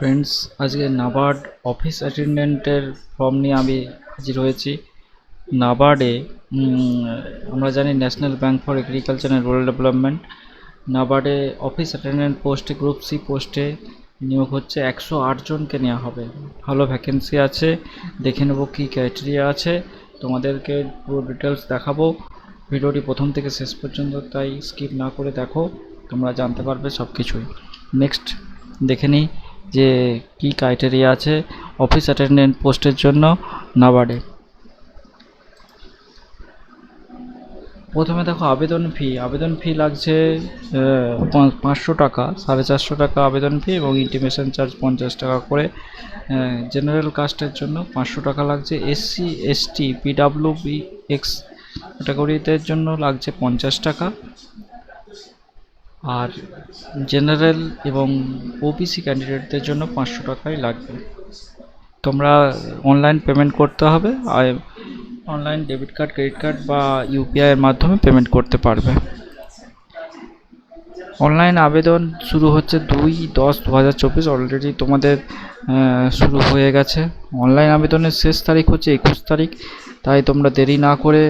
Friends, আজকে NABARD office অ্যাটেন্ডেন্টের form নিয়ে আমি হাজির হয়েছি। নাবার্ডে আমরা জানি national bank for agriculture and rural development. নাবার্ডে অফিস অ্যাটেন্ডেন্ট পোস্টে গ্রুপ সি পোস্টে নিয়োগ হচ্ছে। 108 জনকে নেওয়া হবে। ভালো ভ্যাকেন্সি আছে। দেখে নেবো কী ক্রাইটেরিয়া আছে, তোমাদেরকে পুরো ডিটেলস দেখাবো। ভিডিওটি প্রথম থেকে শেষ পর্যন্ত তাই স্কিপ না করে দেখো, তোমরা জানতে পারবে সব কিছুই। নেক্সট দেখে নিই যে কি ক্রাইটেরিয়া আছে অফিস অ্যাটেন্ডেন্ট পোস্টের জন্য নাবার্ডে। প্রথমে দেখো আবেদন ফি লাগছে 500 টাকা, 450 টাকা আবেদন ফি এবং ইন্টিমেশন চার্জ 50 টাকা করে। জেনারেল কাস্টের জন্য 500 টাকা লাগছে। এসসি এসটি পিডাব্লিউবি এক্স ক্যাটাগরিদের জন্য লাগছে 50 টাকা। আর জেনারেল এবং ওবিসি ক্যান্ডিডেটদের জন্য 500 টাকাই লাগবে। তোমরা অনলাইন পেমেন্ট করতে হবে, আর online debit card, credit card বা ইউপিআই এর মাধ্যমে পেমেন্ট করতে পারবে। অনলাইন আবেদন শুরু হচ্ছে 2/10/2024। অলরেডি তোমাদের শুরু হয়ে গেছে। অনলাইন আবেদনের শেষ তারিখ হচ্ছে 21 তারিখ, তাই তোমরা দেরি না করে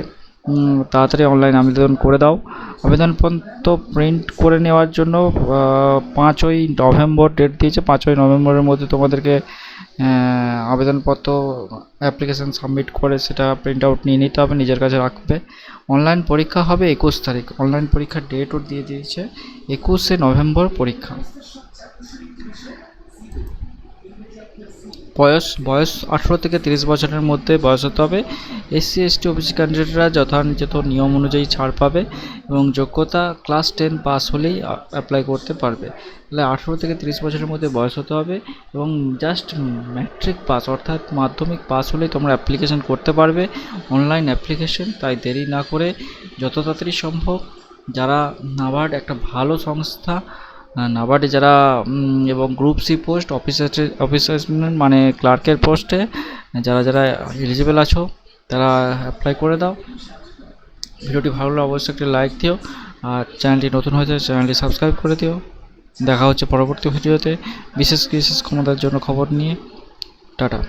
তাড়াতাড়ি অনলাইন আবেদন করে দাও। আবেদনপত্র প্রিন্ট করে নেওয়ার জন্য 5ই নভেম্বর ডেট দিয়েছে। 5ই নভেম্বরের মধ্যে তোমাদেরকে আবেদনপত্র অ্যাপ্লিকেশান সাবমিট করে সেটা প্রিন্ট আউট নিয়ে নিতে হবে, নিজের কাছে রাখবে। অনলাইন পরীক্ষা হবে 21 তারিখ। অনলাইন পরীক্ষার ডেটও দিয়ে দিয়েছে, 21শে নভেম্বর পরীক্ষা। বয়স 18 থেকে 30 বছরের মধ্যে বয়স হতে হবে। এসসি এসটি ওবিসি ক্যান্ডিডেটরা যথাযথ নিয়ম অনুযায়ী ছাড় পাবে এবং যোগ্যতা ক্লাস 10 পাস হলেই অ্যাপ্লাই করতে পারবে। তাহলে 18 থেকে 30 বছরের মধ্যে বয়স হতে হবে এবং জাস্ট ম্যাট্রিক পাস অর্থাৎ মাধ্যমিক পাস হলেই তোমরা অ্যাপ্লিকেশন করতে পারবে। অনলাইন অ্যাপ্লিকেশন, তাই দেরি না করে যত তাড়াতাড়ি সম্ভব। যারা নাবার্ড একটা ভালো সংস্থা, নাবার্ডে যারা এবং group C post office assistant মানে ক্লার্কের পোস্টে যারা যারা এলিজিবল আছো তারা অ্যাপ্লাই করে দাও। ভিডিওটি ভালো লাগলে অবশ্যই একটা লাইক দিও, আর চ্যানেলটি নতুন হয়েছে চ্যানেলটি সাবস্ক্রাইব করে দিও। দেখা হচ্ছে পরবর্তী ভিডিওতে বিশেষ ক্ষমতার জন্য খবর নিয়ে। টাটা।